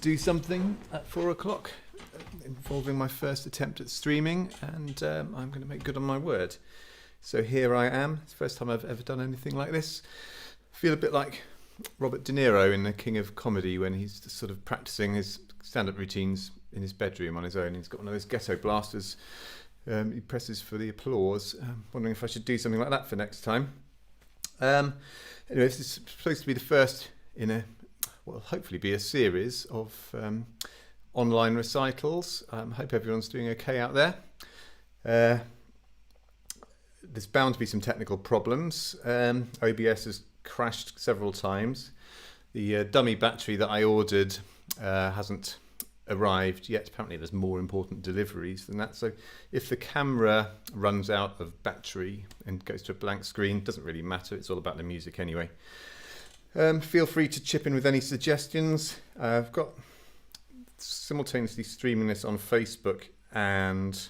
do something at 4 o'clock involving my first attempt at streaming, and I'm going to make good on my word. So here I am. It's the first time I've ever done anything like this. I feel a bit like Robert De Niro in The King of Comedy when he's just sort of practicing his stand-up routines in his bedroom on his own. He's got one of those ghetto blasters. He presses for the applause. Wondering if I should do something like that for next time. Anyway, this is supposed to be the first in a, well, hopefully be a series of online recitals. Hope everyone's doing okay out there. There's bound to be some technical problems. OBS has crashed several times. The dummy battery that I ordered hasn't arrived yet. Apparently there's more important deliveries than that. So if the camera runs out of battery and goes to a blank screen, doesn't really matter. It's all about the music anyway. Feel free to chip in with any suggestions. I've got simultaneously streaming this on Facebook and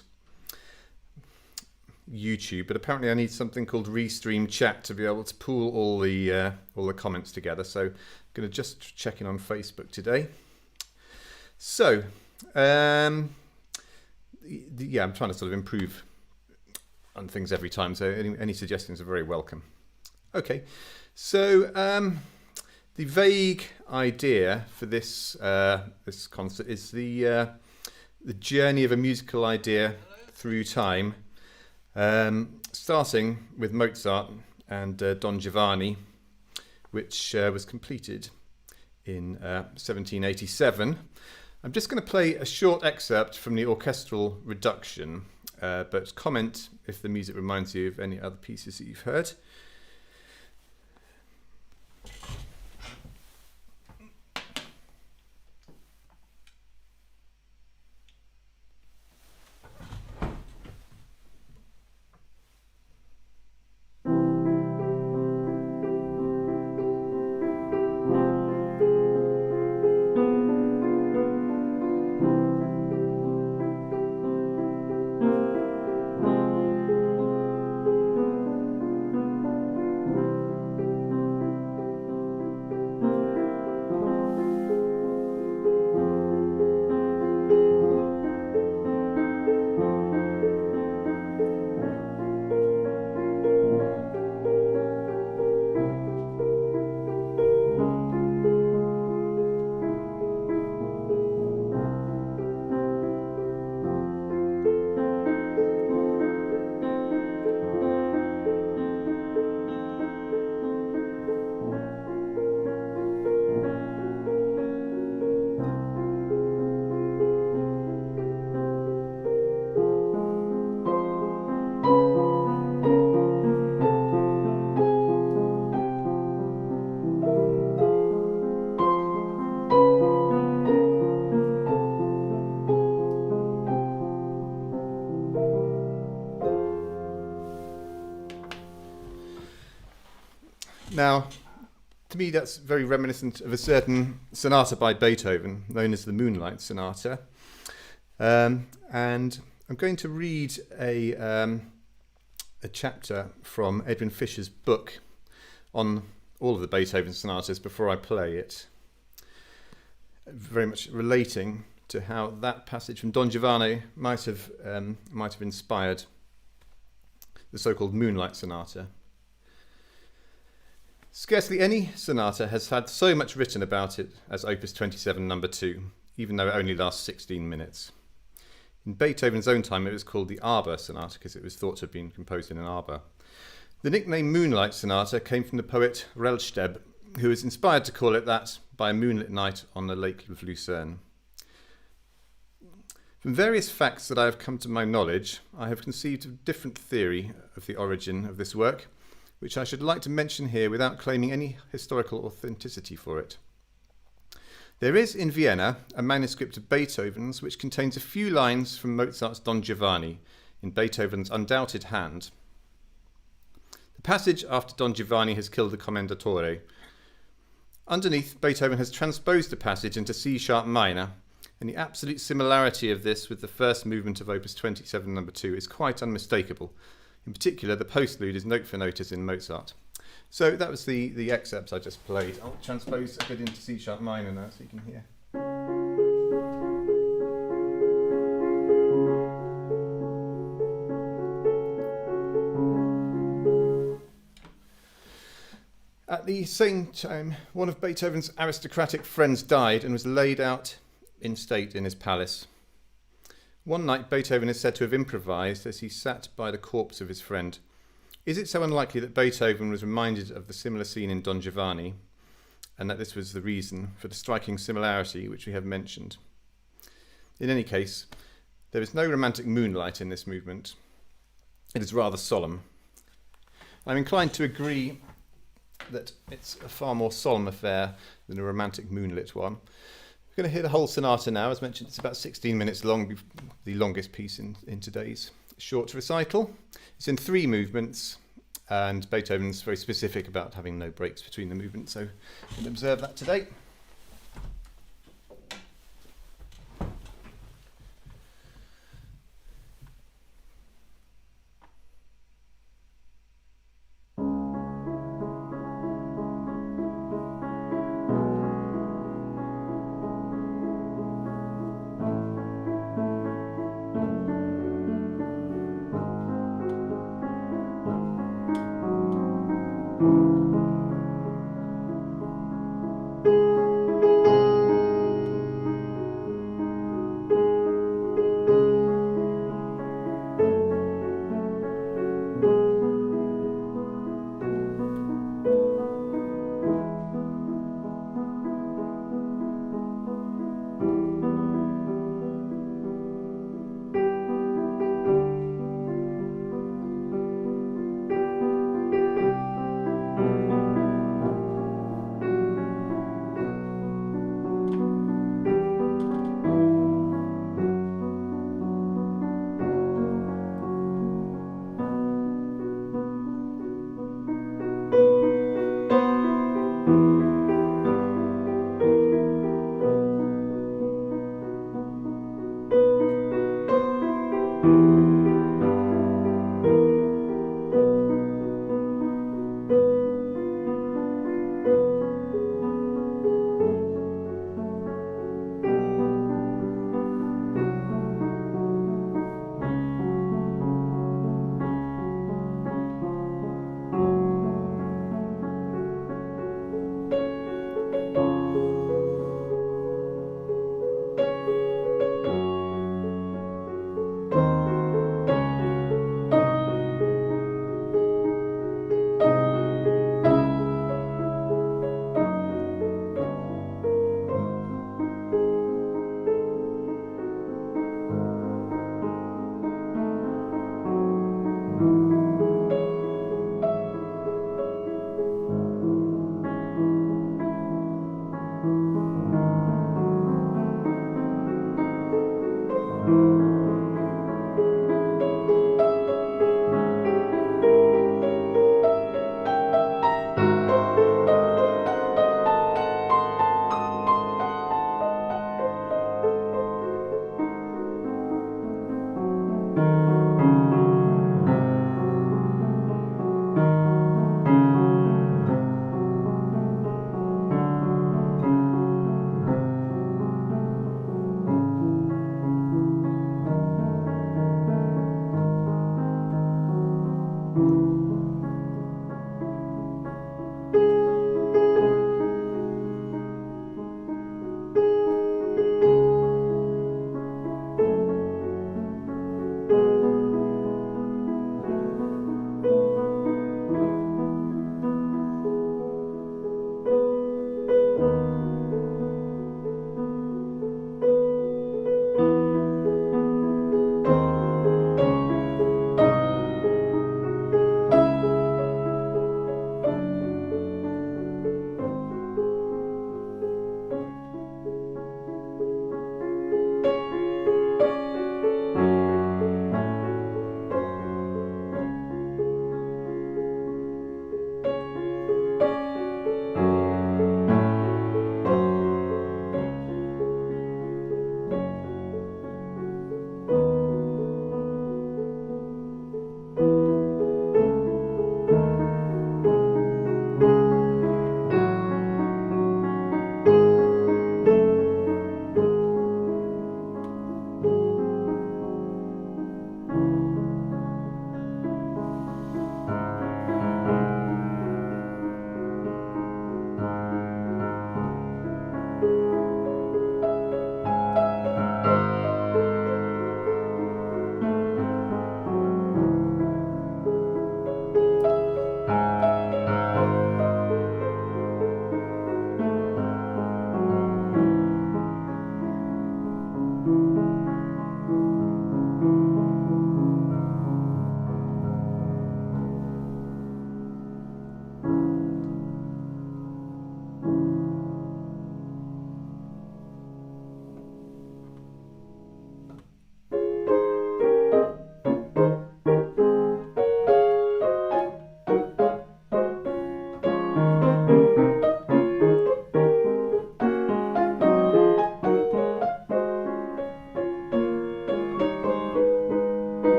YouTube, but apparently I need something called Restream Chat to be able to pool all the comments together. So I'm going to just check in on Facebook today. So yeah, I'm trying to sort of improve on things every time. So any suggestions are very welcome. Okay, so the vague idea for this this concert is the journey of a musical idea through time. Starting with Mozart and Don Giovanni, which was completed in 1787. I'm just going to play a short excerpt from the orchestral reduction, but comment if the music reminds you of any other pieces that you've heard. Now, to me, that's very reminiscent of a certain sonata by Beethoven, known as the Moonlight Sonata. And I'm going to read a chapter from Edwin Fisher's book on all of the Beethoven sonatas before I play it, very much relating to how that passage from Don Giovanni might have inspired the so-called Moonlight Sonata. Scarcely any sonata has had so much written about it as Opus 27 No. 2, even though it only lasts 16 minutes. In Beethoven's own time, it was called the Arbor Sonata because it was thought to have been composed in an arbor. The nickname Moonlight Sonata came from the poet Rellstab, who was inspired to call it that by a moonlit night on the Lake of Lucerne. From various facts that I have come to my knowledge, I have conceived a different theory of the origin of this work, which I should like to mention here without claiming any historical authenticity for it. There is in Vienna a manuscript of Beethoven's which contains a few lines from Mozart's Don Giovanni in Beethoven's undoubted hand. The passage after Don Giovanni has killed the Commendatore. Underneath, Beethoven has transposed the passage into C-sharp minor, and the absolute similarity of this with the first movement of Opus 27 No. 2 is quite unmistakable. In particular, the postlude is note for note as in Mozart. So that was the excerpt I just played. I'll transpose a bit into C-sharp minor now so you can hear. the same time, one of Beethoven's aristocratic friends died and was laid out in state in his palace. One night Beethoven is said to have improvised as he sat by the corpse of his friend. Is it so unlikely that Beethoven was reminded of the similar scene in Don Giovanni, and that this was the reason for the striking similarity which we have mentioned? In any case, there is no romantic moonlight in this movement. It is rather solemn. I'm inclined to agree that it's a far more solemn affair than a romantic moonlit one. We're going to hear the whole sonata now. As mentioned, it's about 16 minutes long, the longest piece in today's short recital. It's in 3 movements, and Beethoven's very specific about having no breaks between the movements, so we'll observe that today.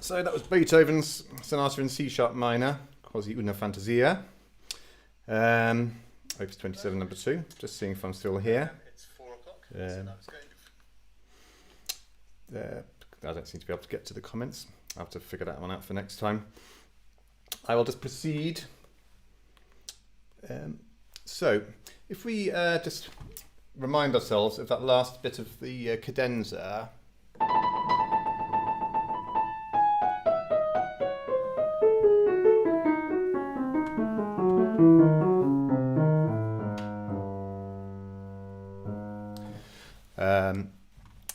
So that was Beethoven's Sonata in C sharp minor, quasi una fantasia. Opus 27, number 2. Just seeing if I'm still here. It's 4 o'clock. I don't seem to be able to get to the comments. I'll have to figure that one out for next time. I will just proceed. So, if we just remind ourselves of that last bit of the cadenza.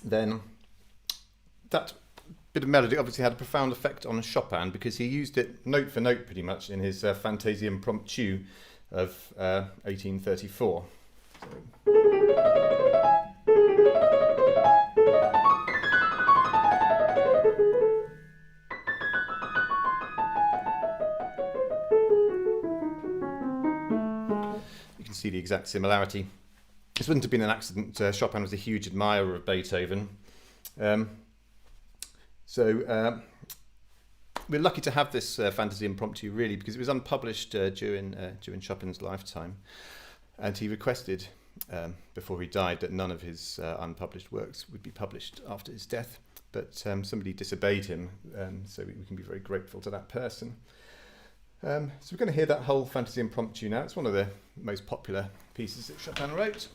Then that bit of melody obviously had a profound effect on Chopin because he used it note for note pretty much in his Fantasie Impromptu of 1834. You can see the exact similarity. This wouldn't have been an accident. Chopin was a huge admirer of Beethoven. So we're lucky to have this Fantasie Impromptu really because it was unpublished during Chopin's lifetime, and he requested before he died that none of his unpublished works would be published after his death, but somebody disobeyed him, so we can be very grateful to that person. So we're going to hear that whole Fantasie Impromptu now. It's one of the most popular pieces that Chopin wrote.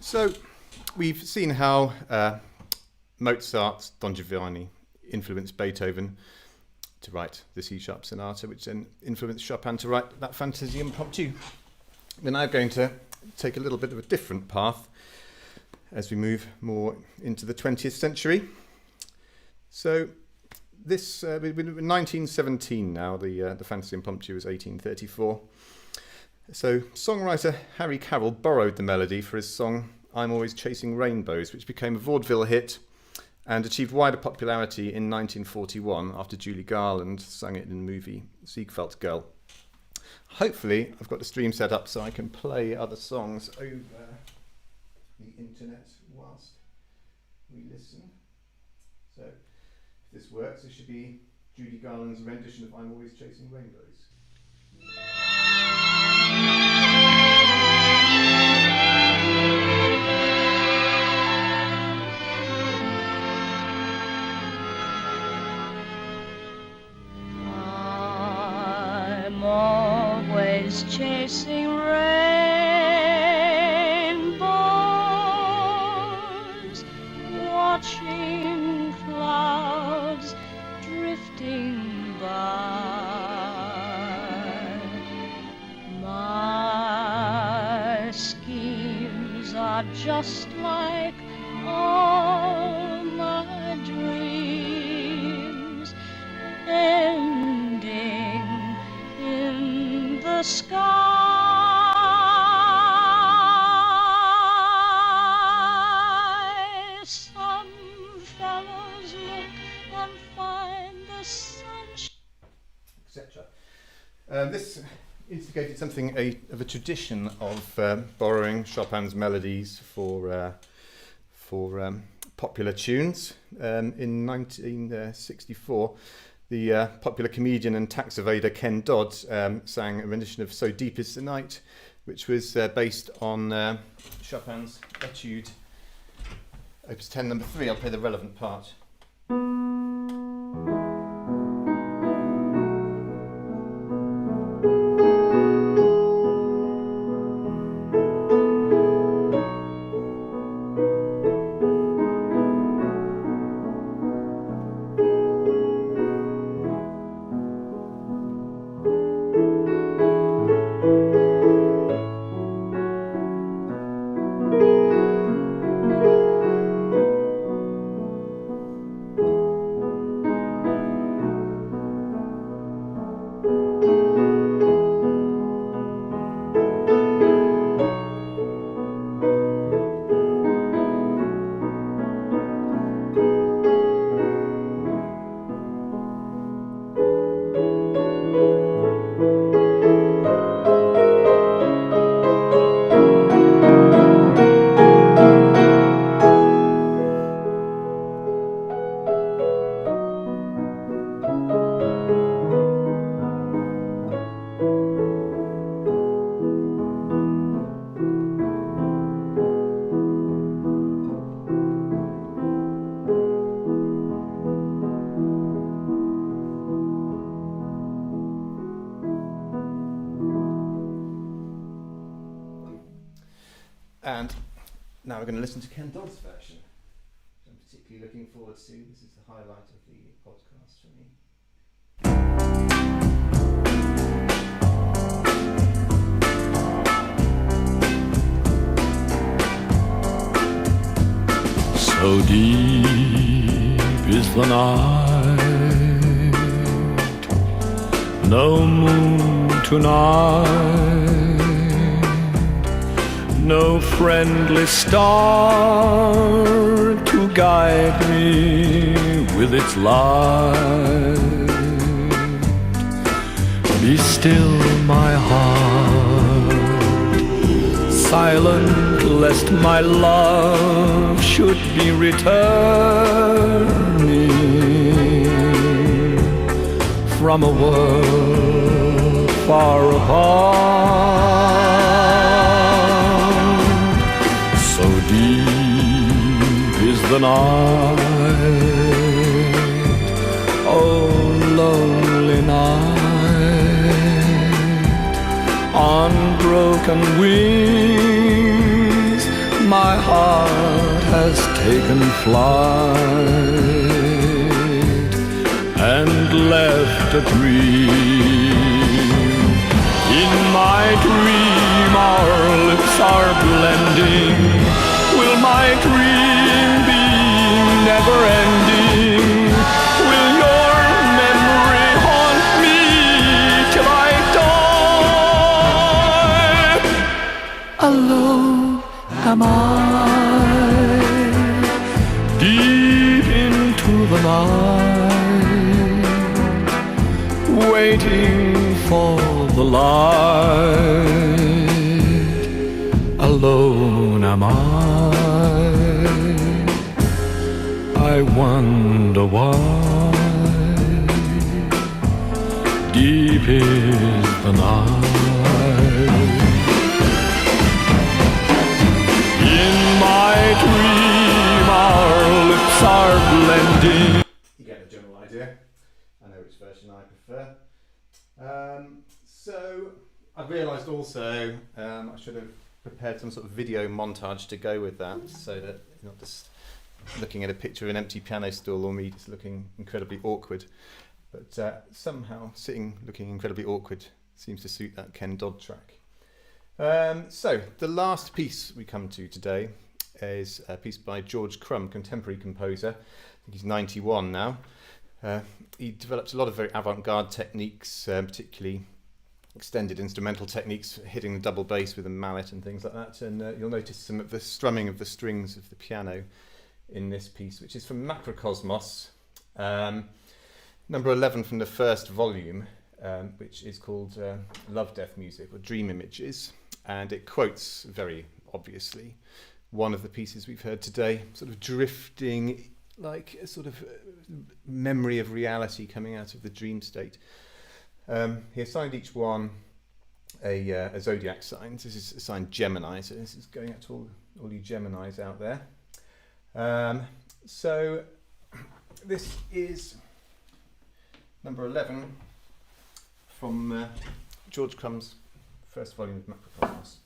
So we've seen how Mozart's Don Giovanni influenced Beethoven to write the C-sharp sonata, which then influenced Chopin to write that Fantasie Impromptu. We're now going to take a little bit of a different path as we move more into the 20th century. So this, we're in 1917 now, the Fantasie Impromptu was 1834. So songwriter Harry Carroll borrowed the melody for his song I'm Always Chasing Rainbows, which became a vaudeville hit and achieved wider popularity in 1941 after Julie Garland sang it in the movie Ziegfeld Girl. Hopefully I've got the stream set up so I can play other songs over the internet whilst we listen. So if this works, it should be Judy Garland's rendition of I'm Always Chasing Rainbows. Chasing rainbows, watching clouds drifting by. My schemes are just like all my dreams, ending in the sky. Some fellows look and find the sunshine, etc. This instigated something of a tradition of borrowing Chopin's melodies for popular tunes. In 1964, the popular comedian and tax evader Ken Dodd sang a rendition of So Deep Is the Night, which was based on Chopin's Etude, Opus 10 number 3. I'll play the relevant part. And now we're going to listen to Ken Dodd's version, which I'm particularly looking forward to. This is the highlight of the podcast for me. So deep is the night, no moon tonight, no friendly star to guide me with its light. Be still, my heart, silent lest my love should be returning from a world far apart. So deep is the night, oh lonely night. On broken wings, my heart has taken flight and left a dream. In my dream, our lips are blending. Will my dream be never ending? Will your memory haunt me till I die? Alone am I, deep into the night, waiting for the light. Alone am I wonder why. Deep is the night. In my dream, our lips are blending. You get the general idea. I know which version I prefer. So I've realised also I should have prepared some sort of video montage to go with that, so that you're not just looking at a picture of an empty piano stool or me just looking incredibly awkward. But somehow looking incredibly awkward seems to suit that Ken Dodd track. So the last piece we come to today is a piece by George Crumb, contemporary composer. I think he's 91 now. He developed a lot of very avant-garde techniques, particularly extended instrumental techniques, hitting the double bass with a mallet and things like that. And you'll notice some of the strumming of the strings of the piano in this piece, which is from Macrocosmos, number 11 from the first volume, which is called Love, Death Music, or Dream Images. And it quotes, very obviously, one of the pieces we've heard today, sort of drifting like a sort of memory of reality coming out of the dream state. He assigned each one a zodiac sign. This is assigned Gemini, so this is going out to all you Geminis out there. So this is number 11 from George Crumb's first volume of Macrocosmos.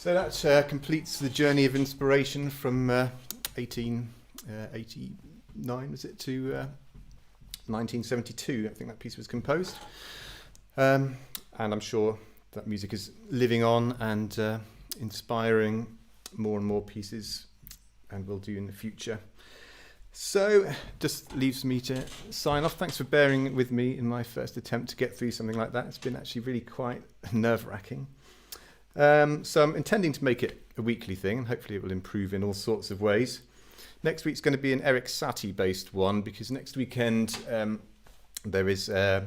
So that completes the journey of inspiration from 1889, was it, to 1972. I think that piece was composed. And I'm sure that music is living on and inspiring more and more pieces, and will do in the future. So just leaves me to sign off. Thanks for bearing with me in my first attempt to get through something like that. It's been actually really quite nerve-wracking. So I'm intending to make it a weekly thing, and hopefully it will improve in all sorts of ways. Next week's going to be an Eric Satie based one, because next weekend there is a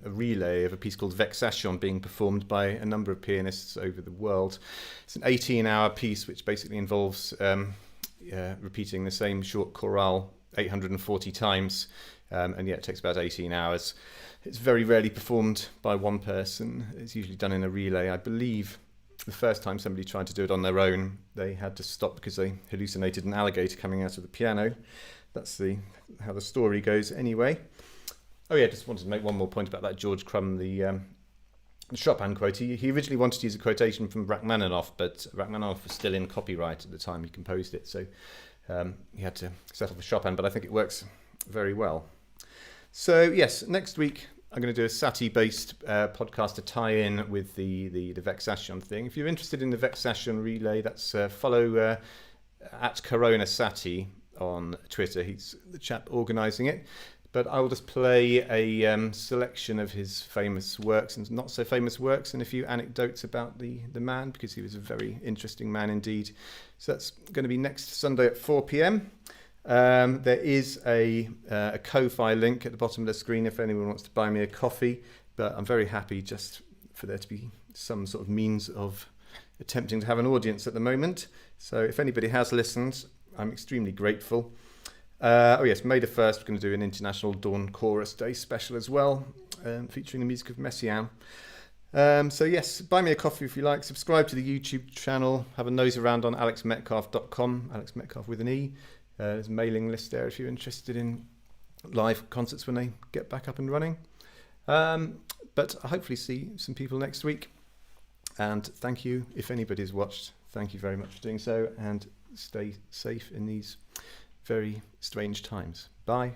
relay of a piece called Vexation being performed by a number of pianists over the world. It's an 18-hour piece which basically involves repeating the same short chorale 840 times, and it takes about 18 hours. It's very rarely performed by one person. It's usually done in a relay. I believe the first time somebody tried to do it on their own, they had to stop because they hallucinated an alligator coming out of the piano. That's how the story goes anyway. Oh yeah, just wanted to make one more point about that George Crumb, the Chopin quote. He originally wanted to use a quotation from Rachmaninoff, but Rachmaninoff was still in copyright at the time he composed it, so he had to settle for Chopin, but I think it works very well. So yes, next week I'm going to do a Satie-based podcast to tie in with the Vexation thing. If you're interested in the Vexation relay, that's follow at Corona Satie on Twitter. He's the chap organising it. But I will just play a selection of his famous works and not so famous works, and a few anecdotes about the man, because he was a very interesting man indeed. So that's going to be next Sunday at 4 p.m. There is a Ko-Fi link at the bottom of the screen if anyone wants to buy me a coffee, but I'm very happy just for there to be some sort of means of attempting to have an audience at the moment. So if anybody has listened, I'm extremely grateful. Oh yes, May the 1st, we're going to do an International Dawn Chorus Day special as well, featuring the music of Messiaen. So yes, buy me a coffee if you like, subscribe to the YouTube channel, have a nose around on alexmetcalf.com, Alex Metcalf with an E. There's a mailing list there if you're interested in live concerts when they get back up and running. But I'll hopefully see some people next week. And thank you, if anybody's watched, thank you very much for doing so, and stay safe in these very strange times. Bye.